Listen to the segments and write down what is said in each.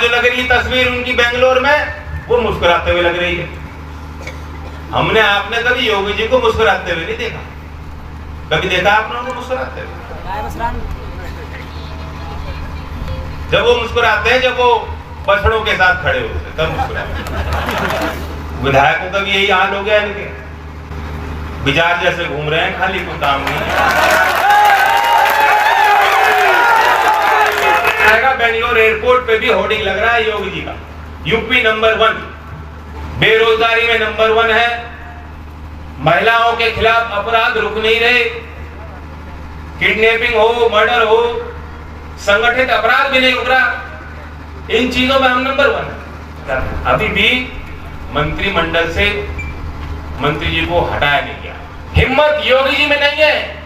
जो लग रही तस्वीर उनकी बेंगलोर में, वो मुस्कुराते हुए लग रही है। हमने आपने कभी योगी जी को मुस्कुराते हुए नहीं देखा। कभी देखा आपने उनको मुस्कुराते हुए? जब वो मुस्कुराते हैं, जब वो बछड़ों के साथ खड़े होते हैं, तब मुस्कुराते। विधायकों का भी यही हाल हो गया इनके, बिजार जैसे घूम रहे हैं, खाली कोई काम नहीं। बेंगलोर एयरपोर्ट पे भी होर्डिंग लग रहा है योगी जी का, यूपी नंबर 1, बेरोजगारी में नंबर 1 है, महिलाओं के खिलाफ अपराध रुक नहीं रहे, किडनैपिंग हो, मर्डर हो, संगठित अपराध भी नहीं रुक रहा। इन चीजों में हम नंबर 1 है। अभी भी मंत्रिमंडल से मंत्री जी को हटाया नहीं गया। हिम्मत योगी जी में नहीं है।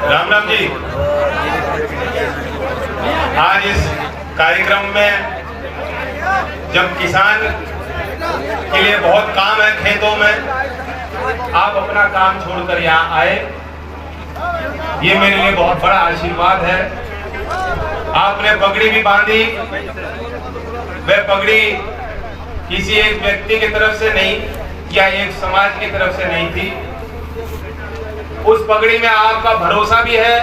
राम राम जी, आज इस कार्यक्रम में जब किसान के लिए बहुत काम है खेतों में, आप अपना काम छोड़कर यहाँ आए, ये मेरे लिए बहुत बड़ा आशीर्वाद है। आपने पगड़ी भी बांधी, वह पगड़ी किसी एक व्यक्ति की तरफ से नहीं या एक समाज की तरफ से नहीं थी। उस पगड़ी में आपका भरोसा भी है।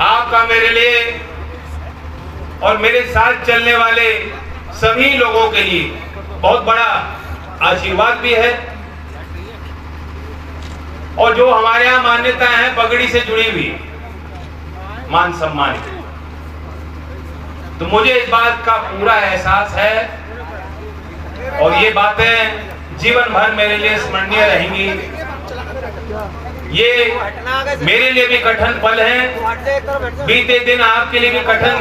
आपका मेरे लिए और मेरे साथ चलने वाले सभी लोगों के लिए बहुत बड़ा आशीर्वाद भी है। और जो हमारे यहाँ मान्यताएं हैं पगड़ी से जुड़ी हुई, मान सम्मान की, तो मुझे इस बात का पूरा एहसास है और ये बातें जीवन भर मेरे लिए स्मरणीय रहेंगी। ये मेरे लिए भी कठिन पल हैं, बीते दिन आपके लिए भी कठिन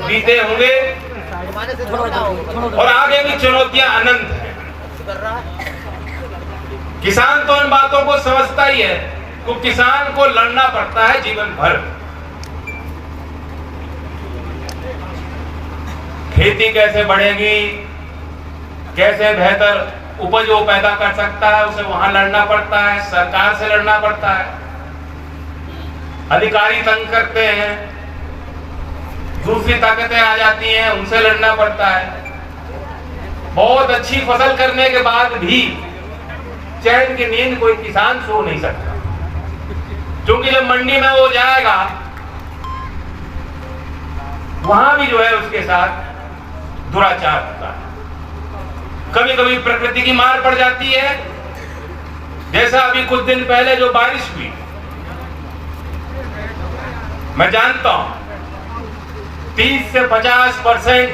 बीते होंगे और आगे भी चुनौतियां अनंत हैं। किसान तो इन बातों को समझता ही है, तो किसान को लड़ना पड़ता है जीवन भर। खेती कैसे बढ़ेगी, कैसे बेहतर उपज वो पैदा कर सकता है, उसे वहां लड़ना पड़ता है, सरकार से लड़ना पड़ता है। अधिकारी तंग करते हैं, दूसरी ताकतें आ जाती हैं, उनसे लड़ना पड़ता है। बहुत अच्छी फसल करने के बाद भी चैन की नींद कोई किसान सो नहीं सकता, क्योंकि जब मंडी में वो जाएगा वहां भी जो है उसके साथ दुराचार होता है। कभी कभी प्रकृति की मार पड़ जाती है, जैसा अभी कुछ दिन पहले जो बारिश हुई। मैं जानता हूं 30 से 50%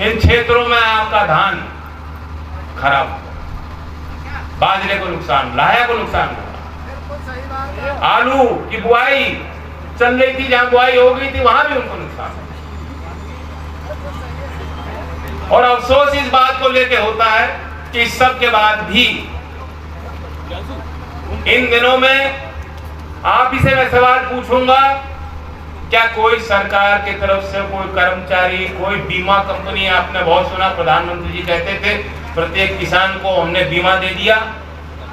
इन क्षेत्रों में आपका धान खराब हुआ, बाजरे को नुकसान, लाया को नुकसान हुआ, आलू की बुआई चल रही थी, जहां बुआई हो गई थी वहां भी उनको नुकसान हुआ। और अफसोस इस बात को लेके होता है कि इस सब के बाद भी इन दिनों में आप ही से मैं सवाल पूछूंगा, क्या कोई सरकार की तरफ से कोई कर्मचारी, कोई बीमा कंपनी, आपने बहुत सुना प्रधानमंत्री जी कहते थे प्रत्येक किसान को हमने बीमा दे दिया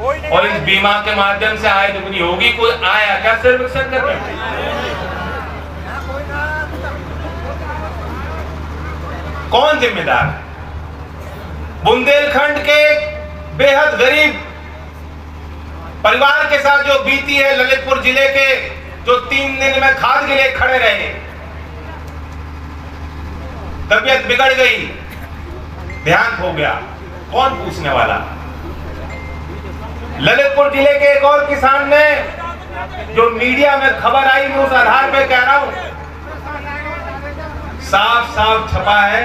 और इस बीमा के माध्यम से आय दुगनी होगी, कोई आया क्या सर्वेक्षण करने? कौन जिम्मेदार है? बुंदेलखंड के बेहद गरीब परिवार के साथ जो बीती है, ललितपुर जिले के जो 3 दिन में खाद के लिए खड़े रहे, तबीयत बिगड़ गई, देहांत हो गया, कौन पूछने वाला? ललितपुर जिले के एक और किसान ने, जो मीडिया में खबर आई, मैं उस आधार पे कह रहा हूं, साफ साफ छपा है,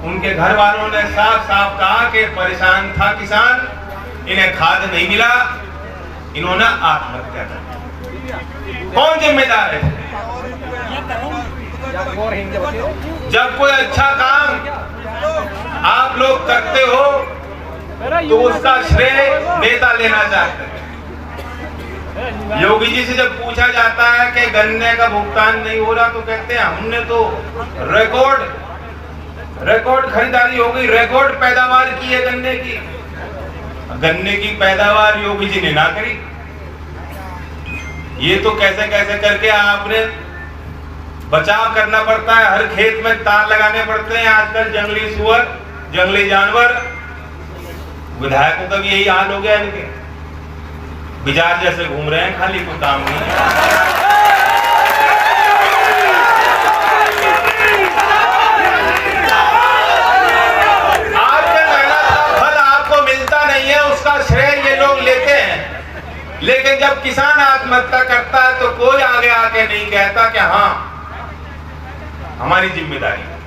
उनके घर वालों ने साफ साफ कहा कि परेशान था किसान, इन्हें खाद नहीं मिला, इन्होंने आत्महत्या कर। कौन जिम्मेदार है? जब कोई अच्छा काम आप लोग करते हो तो उसका श्रेय नेता लेना चाहते हैं। योगी जी से जब पूछा जाता है कि गन्ने का भुगतान नहीं हो रहा, तो कहते हैं हमने तो रिकॉर्ड रिकॉर्ड खरीदारी हो गई, रिकॉर्ड पैदावार की है गन्ने की। गन्ने की पैदावार योगी जी ने ना करी। ये तो कैसे कैसे करके आपने बचाव करना पड़ता है, हर खेत में तार लगाने पड़ते हैं। आजकल जंगली सुअर, जंगली जानवर, विधायकों का भी यही हाल हो गया इनके, बिजार जैसे घूम रहे हैं, खाली कोई काम नहीं है। उसका श्रेय ये लोग लेते हैं, लेकिन जब किसान आत्महत्या करता है तो कोई आगे आके नहीं कहता कि हाँ हमारी जिम्मेदारी है।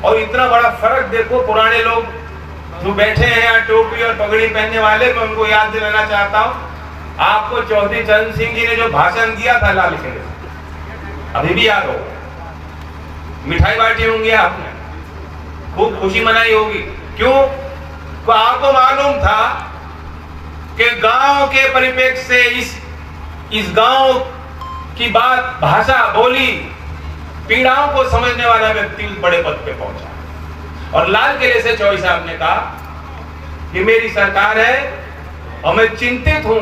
और इतना बड़ा फर्क देखो, पुराने लोग जो बैठे हैं यहाँ टोपी और पगड़ी पहनने वाले, मैं उनको याद दिलाना चाहता हूँ। आपको चौधरी चरण सिंह जी ने जो भाषण दिया था लाल किले, अभी भी याद हो, मिठाई बांटी होंगी आपने, खूब खुशी मनाई होगी। क्यों? तो आपको मालूम था कि गांव के परिप्रेक्ष्य से इस गांव की बात, भाषा, बोली, पीड़ाओं को समझने वाला व्यक्ति उस बड़े पद पे पहुंचा। और लाल किले से चौधरी साहब ने कहा कि मेरी सरकार है और मैं चिंतित हूं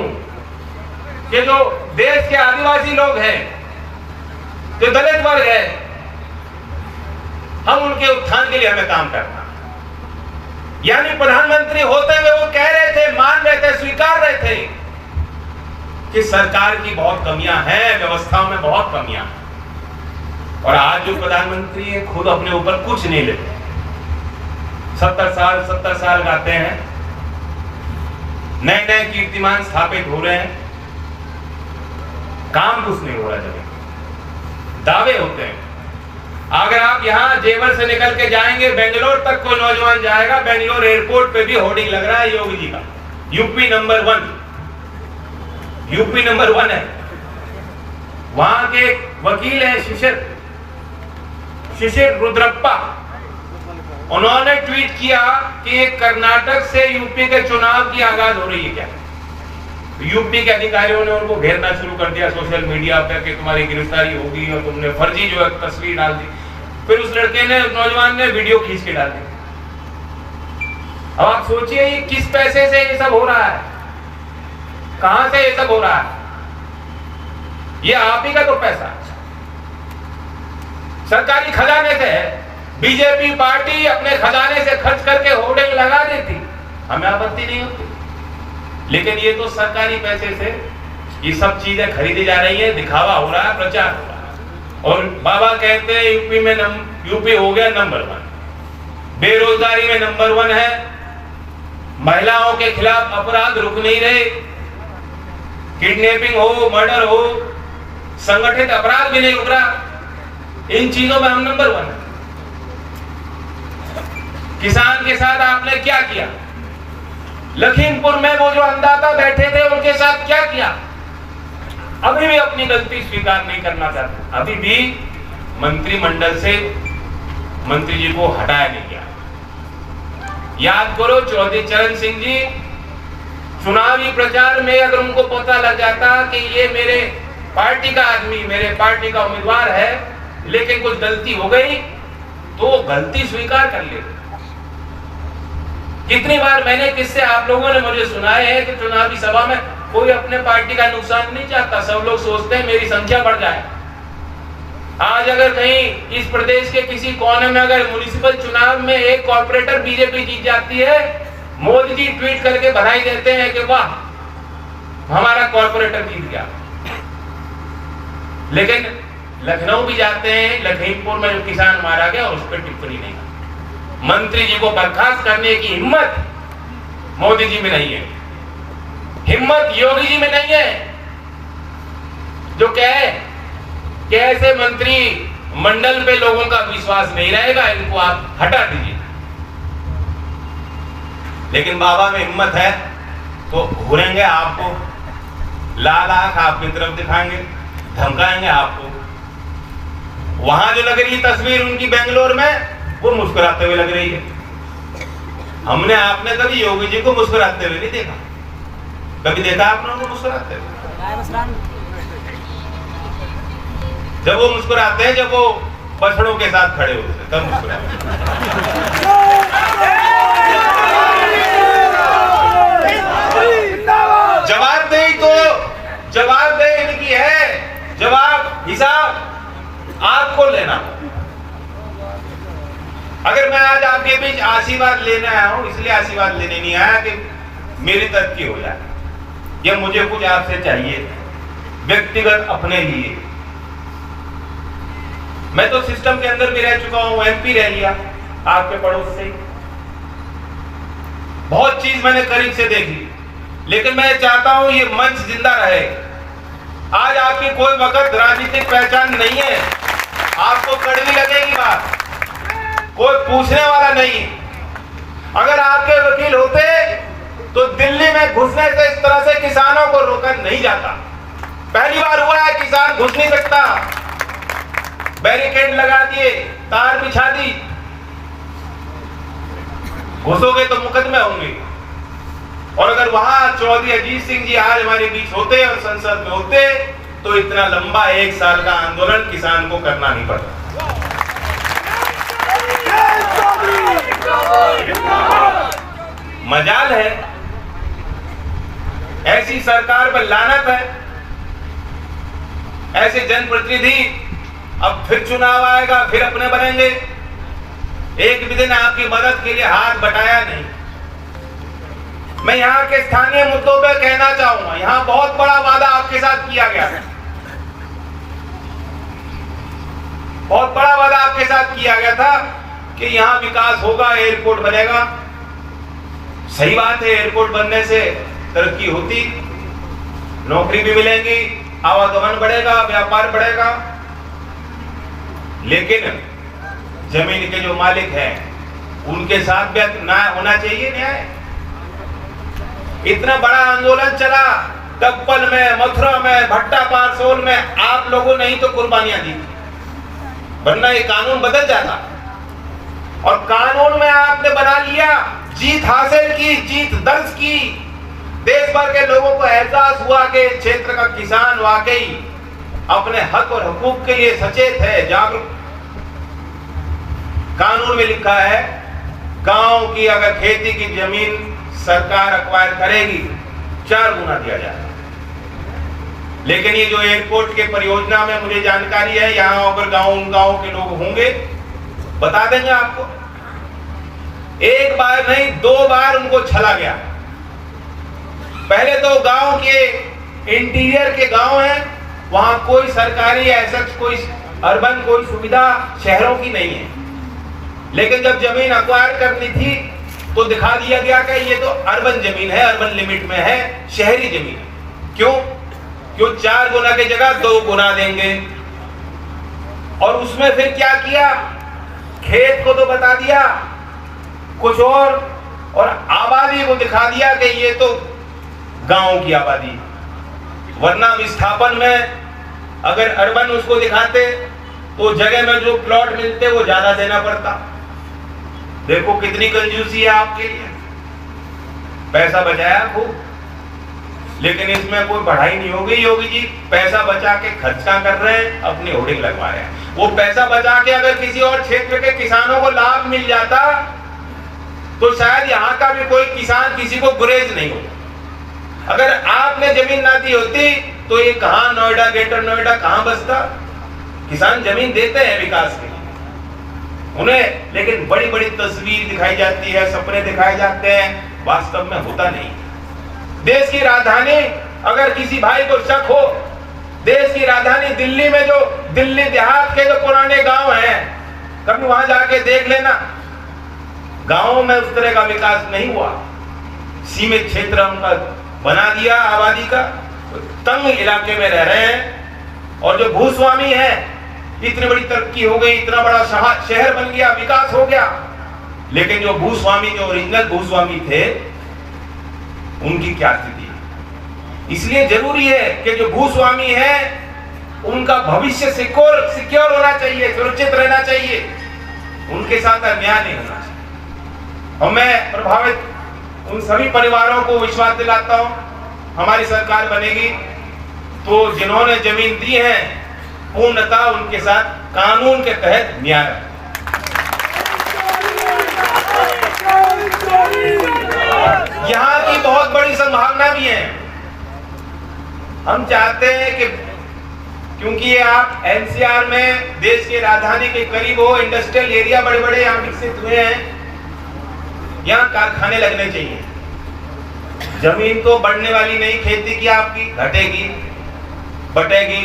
कि जो देश के आदिवासी लोग हैं, जो दलित वर्ग है, हम उनके उत्थान के लिए हमें काम करना। यानी प्रधानमंत्री होते हुए वो कह रहे थे, मान रहे थे, स्वीकार रहे थे कि सरकार की बहुत कमियां हैं, व्यवस्थाओं में बहुत कमियां हैं। और आज जो प्रधानमंत्री है खुद अपने ऊपर कुछ नहीं लेते, 70 साल गाते हैं, नए नए कीर्तिमान स्थापित हो रहे हैं, काम कुछ नहीं हो रहा, जब दावे होते हैं। अगर आप यहाँ जेवर से निकल के जाएंगे बेंगलोर तक, कोई नौजवान जाएगा, बेंगलोर एयरपोर्ट पे भी होर्डिंग लग रहा है योगी जी का, यूपी नंबर 1, यूपी नंबर 1 है। वहां के वकील है शिशिर रुद्रप्पा, उन्होंने ट्वीट किया कि कर्नाटक से यूपी के चुनाव की आगाज हो रही है क्या। यूपी के अधिकारियों ने उनको घेरना शुरू कर दिया सोशल मीडिया पर कि तुम्हारी गिरफ्तारी होगी और तुमने फर्जी जो है तस्वीर डाल दी। फिर उस लड़के ने, नौजवान ने वीडियो खींच के डाल दी। अब आप सोचिए ये किस पैसे से ये सब हो रहा है, कहां से ये सब हो रहा है? ये आप ही का तो पैसा सरकारी खजाने से है। बीजेपी पार्टी अपने खजाने से खर्च करके होर्डिंग लगा देती, हमें आपत्ति नहीं होती, लेकिन ये तो सरकारी पैसे से ये सब चीजें खरीदी जा रही है, दिखावा हो रहा है, प्रचार हो रहा है। और बाबा कहते हैं यूपी हो गया नंबर 1, बेरोजगारी में नंबर 1 है, महिलाओं के खिलाफ अपराध रुक नहीं रहे, किडनैपिंग हो, मर्डर हो, संगठित अपराध भी नहीं रुक रहा, इन चीजों में हम नंबर 1 है। किसान के साथ आपने क्या किया? लखीमपुर में वो जो अन्नदाता बैठे थे उनके साथ क्या किया? अभी भी अपनी गलती स्वीकार नहीं करना चाहते, अभी भी मंत्रिमंडल से मंत्री जी को हटाया नहीं गया। याद करो चौधरी चरण सिंह जी चुनावी प्रचार में अगर उनको पता लग जाता कि ये मेरे पार्टी का आदमी, मेरे पार्टी का उम्मीदवार है, लेकिन कुछ गलती हो गई, तो गलती स्वीकार कर ले। कितनी बार मैंने किससे आप लोगों ने मुझे सुनाए हैं कि चुनावी सभा में कोई अपने पार्टी का नुकसान नहीं चाहता, सब लोग सोचते हैं मेरी संख्या बढ़ जाए। आज अगर कहीं इस प्रदेश के किसी कोने में अगर म्युनिसिपल चुनाव में एक कॉर्पोरेटर बीजेपी जीत जाती है, मोदी जी ट्वीट करके बधाई देते हैं कि वाह हमारा कॉर्पोरेटर जीत गया। लेकिन लखनऊ भी जाते हैं, लखीमपुर में जो किसान मारा गया उस पर टिप्पणी नहीं। मंत्री जी को बर्खास्त करने की हिम्मत मोदी जी में नहीं है, हिम्मत योगी जी में नहीं है, जो कहे कि ऐसे मंत्री मंडल पे लोगों का विश्वास नहीं रहेगा, इनको आप हटा दीजिए। लेकिन बाबा में हिम्मत है तो घूरेंगे आपको, लाल आंख आपकी तरफ दिखाएंगे, धमकाएंगे आपको। वहां जो लग रही तस्वीर उनकी बेंगलोर में, वो मुस्कुराते हुए लग रही है। हमने आपने कभी योगी जी को मुस्कुराते हुए नहीं देखा, कभी देखा आपने उनको मुस्कुराते हुए? जब वो मुस्कुराते हैं, जब वो बछड़ों के साथ खड़े होते थे, तब मुस्कुराते। जवाबदेही इनकी है, जवाब हिसाब आपको लेना। अगर मैं आज आपके बीच आशीर्वाद लेने आया हूं, इसलिए आशीर्वाद लेने नहीं आया कि मेरी तरक्की हो जाए या मुझे कुछ आपसे चाहिए व्यक्तिगत अपने लिए। मैं तो सिस्टम के अंदर भी रह चुका हूं, एमपी रह लिया आपके पड़ोस से, बहुत चीज मैंने करीब से देखी, लेकिन मैं चाहता हूं ये मंच जिंदा रहे। आज आपकी कोई वक्त राजनीतिक पहचान नहीं है, आपको कड़वी लगेगी बात, कोई पूछने वाला नहीं। अगर आपके वकील होते तो दिल्ली में घुसने से इस तरह से किसानों को रोका नहीं जाता। पहली बार हुआ है किसान घुस नहीं सकता, बैरिकेड लगा दिए, तार बिछा दी, घुसोगे तो मुकदमे होंगे। और अगर वहां चौधरी अजीत सिंह जी आज हमारे बीच होते और संसद में होते तो इतना लंबा 1 साल का आंदोलन किसान को करना नहीं पड़ता। मजाल है, ऐसी सरकार पर लानत है, ऐसे जनप्रतिनिधि। अब फिर चुनाव आएगा, फिर अपने बनेंगे, एक भी दिन आपकी मदद के लिए हाथ बटाया नहीं। मैं यहाँ के स्थानीय मुद्दों पे कहना चाहूंगा, यहाँ बहुत बड़ा वादा आपके साथ किया गया है, बहुत बड़ा वादा आपके साथ किया गया था कि यहाँ विकास होगा, एयरपोर्ट बनेगा। सही बात है, एयरपोर्ट बनने से तरक्की होती, नौकरी भी मिलेंगी, आवागमन बढ़ेगा, व्यापार बढ़ेगा। लेकिन जमीन के जो मालिक हैं उनके साथ भी न्याय होना चाहिए। न्याय, इतना बड़ा आंदोलन चला, कप्पल में, मथुरा में, भट्टा पारसोल में, आप लोगों ने ही तो कुर्बानियां दी, वरना ये कानून बदल जाता। और कानून में आपने बना लिया, जीत हासिल की, जीत दर्ज की, देश भर के लोगों को एहसास हुआ कि क्षेत्र का किसान वाकई अपने हक और हुकूक के लिए सचेत है, जागरूक। कानून में लिखा है गांव की अगर खेती की जमीन सरकार अक्वायर करेगी 4 गुना दिया जाएगा। लेकिन ये जो एयरपोर्ट के परियोजना में मुझे जानकारी है, यहाँ अगर गांव के लोग होंगे बता देंगे आपको, 1 बार नहीं 2 बार उनको छला गया। पहले तो गांव के इंटीरियर के गांव हैं, वहां कोई सरकारी ऐसा कोई अर्बन कोई सुविधा शहरों की नहीं है। लेकिन जब जमीन अक्वायर करनी थी तो दिखा दिया गया कि ये तो अर्बन जमीन है, अर्बन लिमिट में है, शहरी जमीन है। क्यों 4 गुना की जगह 2 गुना देंगे। और उसमें फिर क्या किया, खेत को तो बता दिया कुछ और आबादी को दिखा दिया कि ये तो गांव की आबादी। वरना विस्थापन में अगर अर्बन उसको दिखाते तो जगह में जो प्लॉट मिलते वो ज्यादा देना पड़ता। देखो कितनी कंजूसी है आपके लिए, पैसा बचाया खूब, लेकिन इसमें कोई बढ़ाई नहीं होगी। योगी जी पैसा बचा के खर्चा कर रहे हैं, अपनी होर्डिंग लगवा रहे हैं। वो पैसा बचा के अगर किसी और क्षेत्र के किसानों को लाभ मिल जाता तो शायद यहाँ का भी कोई किसान किसी को गुरेज नहीं होता। अगर आपने जमीन ना दी होती तो ये कहाँ नोएडा, ग्रेटर नोएडा कहाँ बसता। किसान जमीन देते हैं विकास के लिए उन्हें, लेकिन बड़ी बड़ी तस्वीर दिखाई जाती है, सपने दिखाए जाते हैं, वास्तव में होता नहीं। देश की राजधानी, अगर किसी भाई को शक हो, देश की राजधानी दिल्ली में जो दिल्ली देहात के जो पुराने गांव हैं, कभी वहां जाके देख लेना, गांवों में उस तरह का विकास नहीं हुआ। सीमित क्षेत्र उनका बना दिया, आबादी का तंग इलाके में रह रहे हैं। और जो भूस्वामी है, इतनी बड़ी तरक्की हो गई, इतना बड़ा शहर बन गया, विकास हो गया, लेकिन जो भूस्वामी, जो ओरिजिनल भूस्वामी थे, उनकी क्या स्थिति। इसलिए जरूरी है कि जो भूस्वामी है उनका भविष्य सिक्योर होना चाहिए, सुरक्षित रहना चाहिए, उनके साथ अन्याय नहीं होना चाहिए। और मैं प्रभावित उन सभी परिवारों को विश्वास दिलाता हूं, हमारी सरकार बनेगी तो जिन्होंने जमीन दी है पूर्णतः उनके साथ कानून के तहत न्याय। यहाँ की बहुत बड़ी संभावना भी है। हम चाहते हैं कि क्योंकि ये आप एनसीआर में देश की राजधानी के करीब हो, इंडस्ट्रियल एरिया बड़े बड़े यहाँ विकसित हुए हैं, यहाँ कारखाने लगने चाहिए। जमीन तो बढ़ने वाली नहीं, खेती की आपकी घटेगी, बटेगी,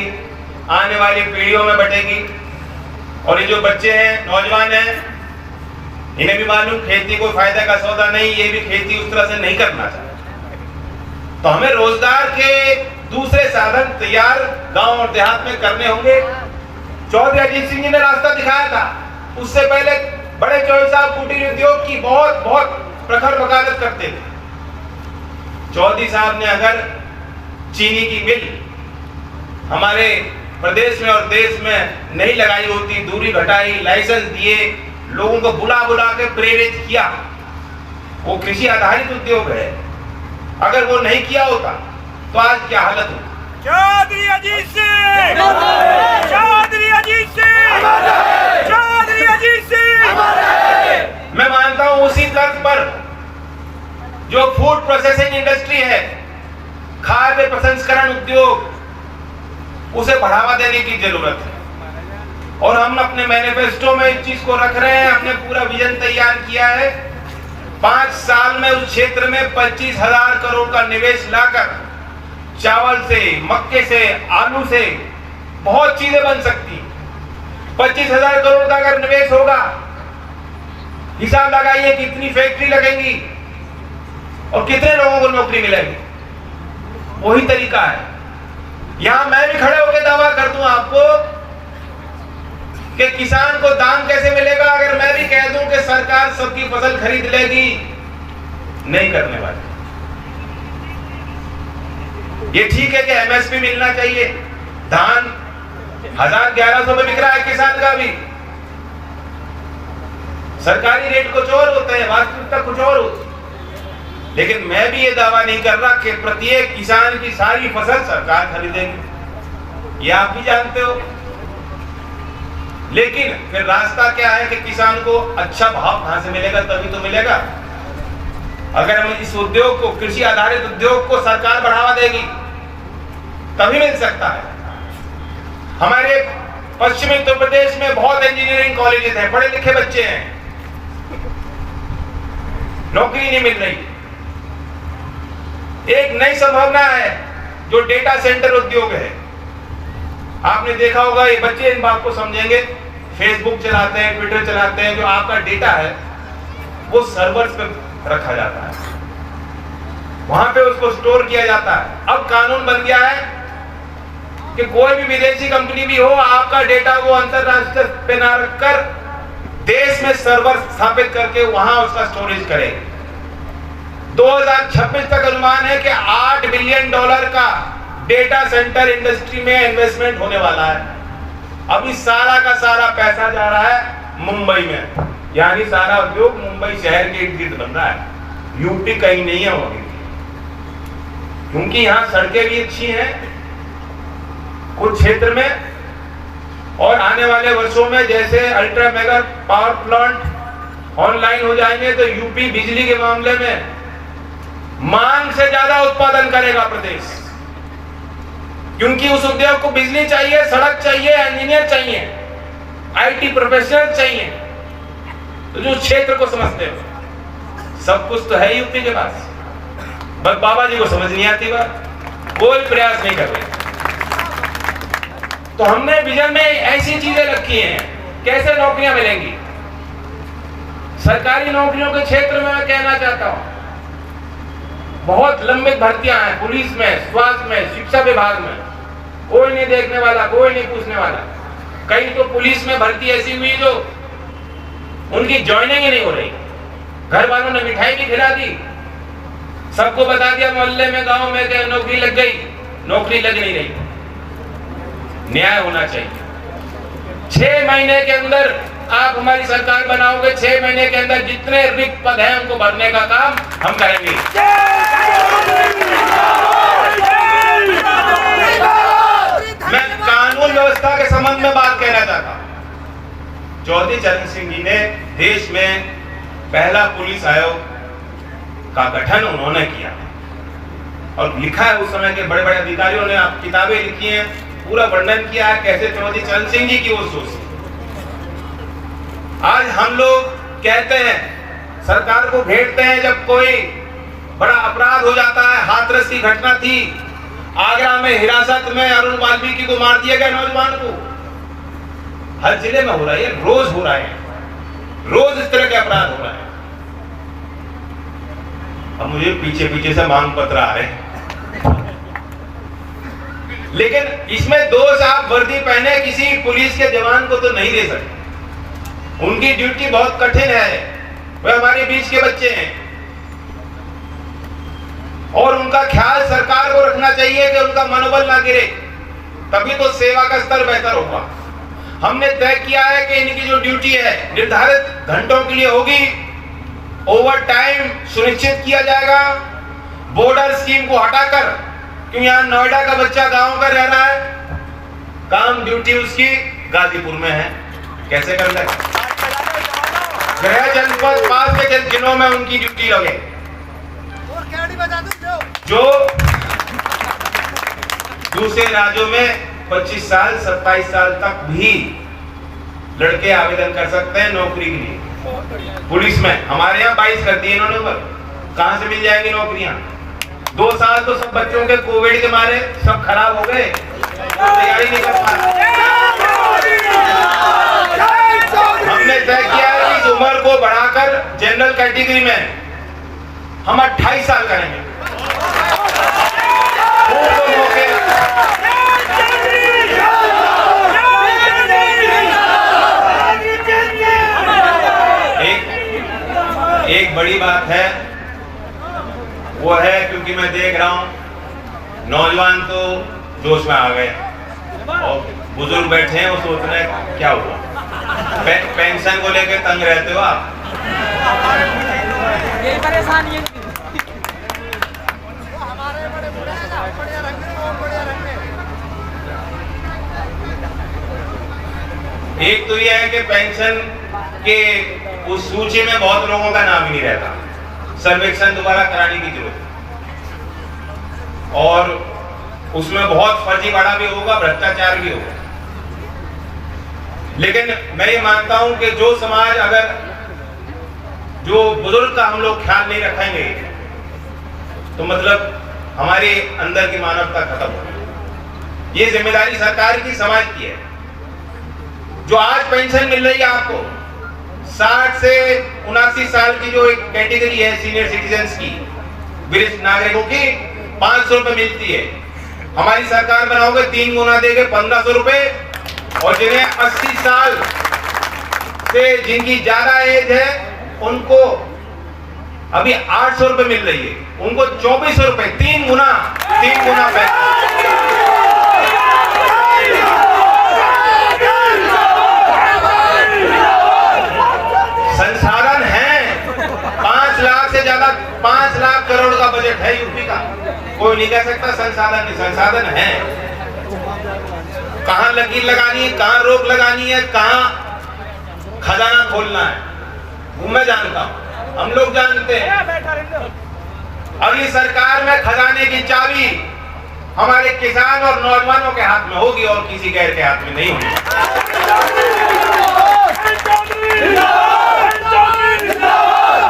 आने वाली पीढ़ियों में बटेगी। और ये जो बच्चे हैं, नौजवान हैं, इन्हें भी मालूम खेती कोई फायदा का सौदा नहीं, ये भी खेती उस तरह से नहीं करना चाहते। तो हमें रोजगार के दूसरे साधन तैयार गांव और देहात में करने होंगे। चौधरी अजीत सिंह जी ने रास्ता दिखाया था। उससे पहले बड़े चौधरी साहब कुटीर उद्योग की बहुत बहुत प्रखर वकालत करते थे। चौधरी साहब ने अगर चीनी की मिल हमारे प्रदेश में और देश में नहीं लगाई होती, दूरी घटाई, लाइसेंस दिए, लोगों को बुला बुला के प्रेरित किया, वो कृषि आधारित उद्योग है, अगर वो नहीं किया होता तो आज क्या हालत हो। चौधरी अजीत सिंह, चौधरी अजीत सिंह, चौधरी अजीत सिंह। मैं मानता हूं उसी तर्ज पर जो फूड प्रोसेसिंग इंडस्ट्री है, खाद्य प्रसंस्करण उद्योग, उसे बढ़ावा देने की जरूरत है। और हम अपने मैनिफेस्टो में इस चीज को रख रहे हैं, हमने पूरा विजन तैयार किया है। 5 साल में उस क्षेत्र में 25,000 करोड़ का निवेश लाकर चावल से, मक्के से, आलू से बहुत चीजें बन सकती। 25,000 करोड़ का अगर निवेश होगा, हिसाब लगाइए कितनी फैक्ट्री लगेंगी और कितने लोगों को नौकरी मिलेगी। वही तरीका है। यहां मैं भी खड़े होकर दावा कर दूं आपको कि किसान को दाम कैसे मिलेगा अगर मैं भी कह दूं कि सरकार सबकी फसल खरीद लेगी, नहीं करने वाली। ये ठीक है कि एमएसपी मिलना चाहिए, धान 1100 में बिक रहा है किसान का भी, सरकारी रेट कुछ और होते हैं, वास्तविकता कुछ और होती है। लेकिन मैं भी ये दावा नहीं कर रहा कि प्रत्येक किसान की सारी फसल सरकार खरीदेगी, ये आप भी जानते हो। लेकिन फिर रास्ता क्या है कि किसान को अच्छा भाव कहां से मिलेगा, तभी तो मिलेगा। अगर हम इस उद्योग को, कृषि आधारित उद्योग को सरकार बढ़ावा देगी, तभी मिल सकता है। हमारे पश्चिमी उत्तर प्रदेश में बहुत इंजीनियरिंग कॉलेजेस हैं, पढ़े लिखे बच्चे हैं, नौकरी नहीं मिल रही। एक नई संभावना है जो डेटा सेंटर उद्योग है। आपने देखा होगा, ये बच्चे इन बात को समझेंगे, फेसबुक चलाते हैं, ट्विटर चलाते हैं, जो आपका डेटा है वो सर्वर्स पे रखा जाता है, वहां पे उसको स्टोर किया जाता है। अब कानून बन गया है कि कोई भी विदेशी कंपनी भी हो, आपका डेटा वो अंतरराष्ट्रीय पे ना रखकर देश में सर्वर स्थापित करके वहां उसका स्टोरेज करेगी। 2026 तक अनुमान है कि $8 बिलियन का डेटा सेंटर इंडस्ट्री में इन्वेस्टमेंट होने वाला है। अभी सारा का सारा पैसा जा रहा है मुंबई में, यानी सारा उद्योग मुंबई शहर के इर्द गिर्द बन रहा है, यूपी कहीं नहीं है होगी, क्योंकि यहाँ सड़कें भी अच्छी हैं कुछ क्षेत्र में। और आने वाले वर्षों में जैसे ultra mega power plant online हो जाएंगे तो यूपी बिजली के मामले में मांग से ज्यादा उत्पादन करेगा प्रदेश, क्योंकि उस उद्योग को बिजली चाहिए, सड़क चाहिए, इंजीनियर चाहिए, आईटी प्रोफेशनल चाहिए। तो जो क्षेत्र को समझते हो, सब कुछ तो है यूपी के पास, बस बाबा जी को समझ नहीं आती बात, कोई प्रयास नहीं कर रहे। तो हमने विजन में ऐसी चीजें रखी हैं, कैसे नौकरियां मिलेंगी। सरकारी नौकरियों के क्षेत्र में मैं कहना चाहता हूं, बहुत लंबित भर्तियां हैं, पुलिस में, स्वास्थ्य में, शिक्षा विभाग में, कोई नहीं देखने वाला, कोई नहीं पूछने वाला। कई तो पुलिस में भर्ती ऐसी हुई जो उनकी ज्वाइनिंग ही नहीं हो रही, घर वालों ने मिठाई भी खिला दी, सबको बता दिया मोहल्ले में, गांव में कि नौकरी लग गई, नौकरी लग नहीं रही। न्याय होना चाहिए। 6 महीने के अंदर आप हमारी सरकार बनाओगे, 6 महीने के अंदर जितने रिक्त पद हैं उनको भरने का काम हम करेंगे। मैं कानून व्यवस्था के संबंध में बात कहना चाहता हूं। चौधरी चरण सिंह जी ने देश में पहला पुलिस आयोग का गठन उन्होंने किया और लिखा है, उस समय के बड़े बड़े अधिकारियों ने आप किताबें लिखी हैं, पूरा वर्णन किया है कैसे चौधरी चरण सिंह जी की वो सोच थी। आज हम लोग कहते हैं, सरकार को भेजते हैं, जब कोई बड़ा अपराध हो जाता है, हाथरस की घटना थी आगरा में, हिरासत में अरुण वाल्मीकि को मार दिया गया नौजवान को, हर जिले में हो रहा है, रोज हो रहा है, रोज इस तरह के अपराध हो रहे हैं। अब मुझे पीछे पीछे से मांग पत्र आ रहे हैं, लेकिन इसमें दोष आप वर्दी पहने किसी पुलिस के जवान को तो नहीं दे सकते। उनकी ड्यूटी बहुत कठिन है, वे हमारे बीच के बच्चे हैं और उनका ख्याल सरकार को रखना चाहिए कि उनका मनोबल ना गिरे, तभी तो सेवा का स्तर बेहतर होगा। हमने तय किया है कि इनकी जो ड्यूटी है निर्धारित घंटों के लिए होगी, ओवर टाइम सुनिश्चित किया जाएगा। बॉर्डर स्कीम को हटाकर, क्योंकि यहाँ नोएडा का बच्चा गांव का रह रहा है, काम ड्यूटी उसकी गाजीपुर में है, कैसे कर ले? गृह जनपद पास के जिलों में उनकी ड्यूटी लगे, जो दूसरे राज्यों में 25 साल 27 साल तक भी लड़के आवेदन कर सकते हैं नौकरी के लिए। पुलिस में हमारे यहाँ 22 कर दिए इन्होंने, पर कहां से मिल जाएंगी नौकरियां? 2 साल तो सब बच्चों के कोविड के मारे सब खराब हो गए, तैयारी नहीं कर पा रहे। हमने तय किया है कि इस उम्र को बढ़ाकर जनरल कैटेगरी में हम 28 साल करेंगे। एक बड़ी बात है, वो है क्योंकि मैं देख रहा हूं नौजवान तो जोश में आ गए और बुजुर्ग बैठे हैं, वो सोच रहे हैं क्या हुआ। पेंशन को लेकर तंग रहते हो आप, यही परेशानी है। एक तो यह है कि पेंशन के उस सूची में बहुत लोगों का नाम ही नहीं रहता, सर्वेक्षण दोबारा कराने की जरूरत है और उसमें बहुत फर्जीवाड़ा भी होगा, भ्रष्टाचार भी होगा। लेकिन मैं ये मानता हूं कि जो समाज अगर जो बुजुर्ग का हम लोग ख्याल नहीं रखेंगे तो मतलब हमारे अंदर की मानवता खत्म होगी। ये जिम्मेदारी सरकार की, समाज की है। जो आज पेंशन मिल रही है आपको 60 से 79 साल की जो एक कैटेगरी है सीनियर सिटीजन्स की, वरिष्ठ नागरिकों की 500 रुपए मिलती है। हमारी सरकार बनाओगे 3 गुना देगे 1500 रुपए, और जिन्हें 80 साल से जिनकी ज्यादा एज है उनको अभी 800 रुपए मिल रही है, उनको 2400 रुपए, 3 गुना संसाधन है 5 लाख से ज्यादा, 5 लाख करोड़ का बजट है यूपी का। कोई नहीं कह सकता संसाधन नहीं, संसाधन है। कहां लकीर लगानी है, कहां रोक लगानी है, कहां खजाना खोलना है, वो मैं जानता हूं, हम लोग जानते हैं। अगली सरकार में खजाने की चाबी हमारे किसान और नौजवानों के हाथ में होगी और किसी गैर के हाथ में नहीं होगी।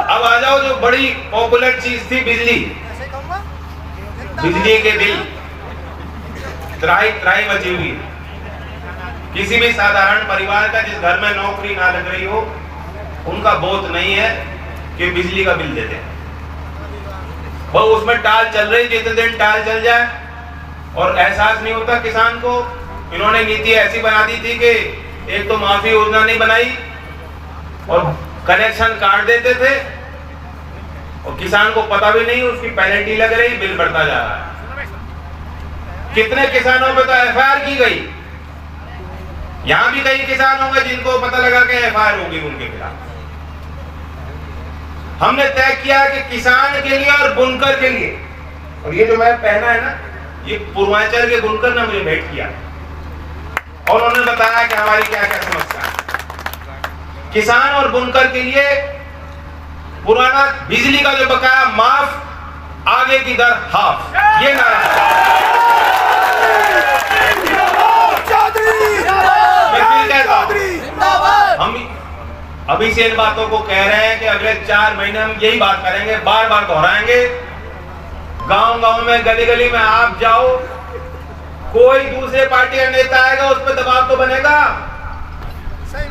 अब आ जाओ जो बड़ी पॉपुलर चीज थी, बिजली के बिल, त्राही मची हुई। किसी भी साधारण परिवार का जिस घर में नौकरी ना लग रही हो, उनका बोध नहीं है कि बिजली का बिल दे दें। वो उसमें टाल चल रही, जितने दिन टाल चल जाए, और एहसास नहीं होता किसान को। इन्होंने नीति ऐसी बना दी थी कि एक तो माफी योजना नहीं बनाई और कनेक्शन काट देते थे और किसान को पता भी नहीं, उसकी पेनल्टी लग रही, बिल बढ़ता जा रहा है। कितने किसानों पे तो एफआईआर की गई। यहां भी कई किसान होंगे जिनको पता लगा कि एफआईआर होगी उनके खिलाफ। हमने तय किया कि किसान के लिए और बुनकर के लिए, और ये जो मैं पहना है ना, ये पूर्वांचल के बुनकर ने मुझे भेंट किया। और उन्होंने बताया कि हमारी क्या क्या समस्या है। किसान और बुनकर के लिए पुराना बिजली का जो बकाया माफ, आगे की दर हाफ, ये नारा हम अभी से इन बातों को कह रहे हैं कि अगले 4 महीने हम यही बात करेंगे, बार बार दोहराएंगे। गांव गांव में, गली गली में आप जाओ, कोई दूसरे पार्टी का नेता आएगा, उस पर दबाव तो बनेगा।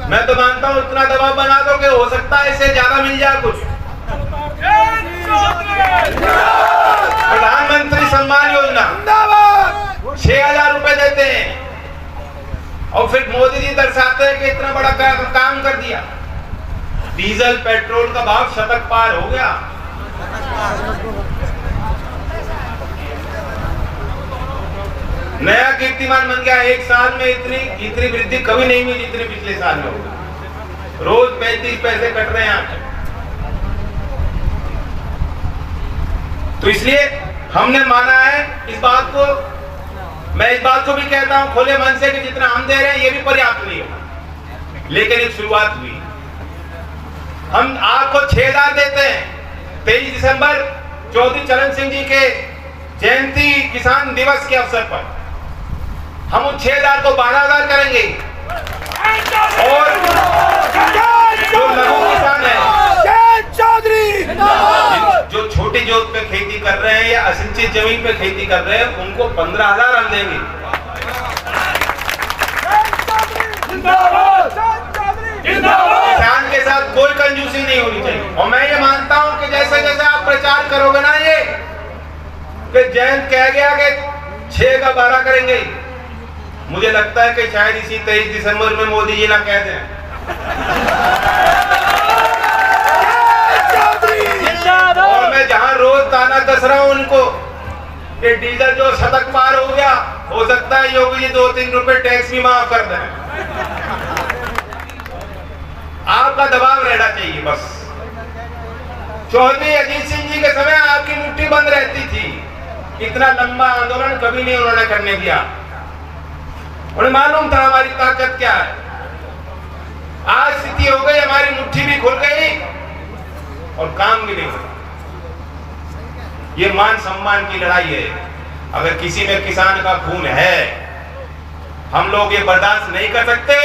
मैं तो मानता हूं उतना दबाव बना दो कि हो सकता है इससे ज्यादा मिल जाए कुछ। प्रधानमंत्री सम्मान योजना 6,000 रुपए देते हैं और फिर मोदी जी दर्शाते हैं कि इतना बड़ा काम कर दिया। डीजल पेट्रोल का भाव शतक पार हो गया। नया कीर्तिमान बन गया। एक साल में इतनी वृद्धि कभी नहीं हुई जितनी पिछले साल में होगी। रोज 35 पैसे कट रहे हैं। तो इसलिए हमने माना है इस बात को। मैं इस बात को भी कहता हूं खुले मन से कि जितना हम दे रहे हैं ये भी पर्याप्त नहीं होगा, लेकिन एक शुरुआत हुई। हम आपको 6,000 देते हैं। 23 दिसंबर चौधरी चरण सिंह जी के जयंती किसान दिवस के अवसर पर हम उन 6,000 को 12,000 करेंगे। और जो लघु किसान है, जो छोटी जोत पे खेती कर रहे हैं या असिंचित जमीन पे खेती कर रहे हैं, उनको 15,000 हम देंगे। किसान के साथ कोई कंजूसी नहीं होनी चाहिए। और मैं ये मानता हूं कि जैसे जैसे आप प्रचार करोगे ना, ये कि जयंत कह गया कि 6 का 12 करेंगे, मुझे लगता है कि शायद इसी 23 दिसंबर में मोदी जी ना कह दें। और मैं जहां रोज ताना कस रहा हूं उनको कि डीजल जो शतक पार हो गया, हो सकता है योगी जी 2-3 रुपए टैक्स भी माफ कर दें। आपका दबाव रहना चाहिए बस। चौधरी अजीत सिंह जी के समय आपकी मुट्ठी बंद रहती थी। इतना लंबा आंदोलन कभी नहीं उन्होंने करने दिया। उन्हें मालूम था हमारी ताकत क्या है। आज स्थिति हो गई, हमारी मुट्ठी भी खुल गई और काम भी नहीं हुआ। ये मान सम्मान की लड़ाई है। अगर किसी में किसान का खून है, हम लोग ये बर्दाश्त नहीं कर सकते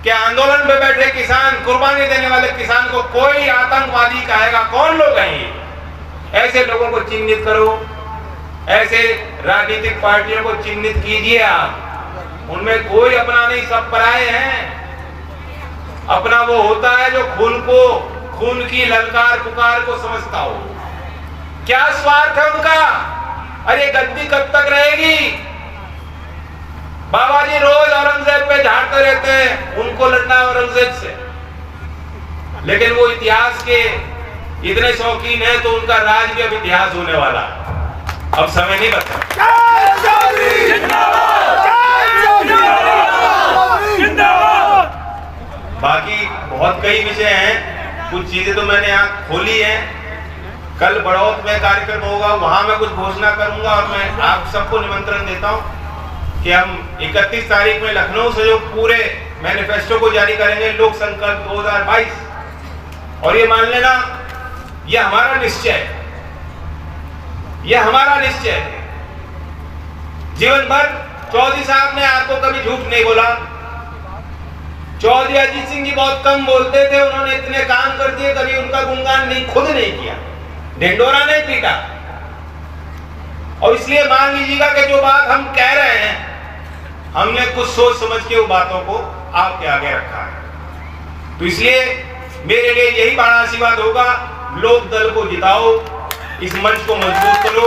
कि आंदोलन में बैठे किसान, कुर्बानी देने वाले किसान को कोई आतंकवादी कहेगा। कौन लोग हैं ये? ऐसे लोगों को चिन्हित करो, ऐसे राजनीतिक पार्टियों को चिन्हित कीजिए आप। उनमें कोई अपना नहीं, सब पराये हैं। अपना वो होता है जो खून की ललकार पुकार को समझता हो। क्या स्वार्थ है उनका? अरे गद्दी कब तक रहेगी? बाबा जी रोज औरंगजेब पे झाड़ते रहते हैं, उनको लड़ना है औरंगजेब से। लेकिन वो इतिहास के इतने शौकीन है तो उनका राज भी अब इतिहास होने वाला। अब समय नहीं बचा। बाकी बहुत कई विषय हैं, कुछ चीजें तो मैंने यहाँ खोली हैं। कल बड़ौत में कार्यक्रम होगा, वहां मैं कुछ घोषणा करूंगा और मैं आप सबको निमंत्रण देता हूं कि हम 31 तारीख में लखनऊ से जो पूरे मैनिफेस्टो को जारी करेंगे, लोक संकल्प 2022। और ये मान लेना, ये हमारा निश्चय है, ये हमारा निश्चय है। जीवन भर चौधरी साहब ने आपको कभी झूठ नहीं बोला। चौधरी अजीत सिंह जी बहुत कम बोलते थे, उन्होंने इतने काम कर दिए, कभी उनका गुणगान नहीं, खुद नहीं किया, ढिंडोरा नहीं पीटा। और इसलिए मान लीजिएगा कि जो बात हम कह रहे हैं, हमने कुछ सोच समझ के उन बातों को आपके आगे रखा है। तो इसलिए मेरे लिए यही बड़ा आशीर्वाद होगा, लोक दल को जिताओ, इस मंच को मजबूत करो।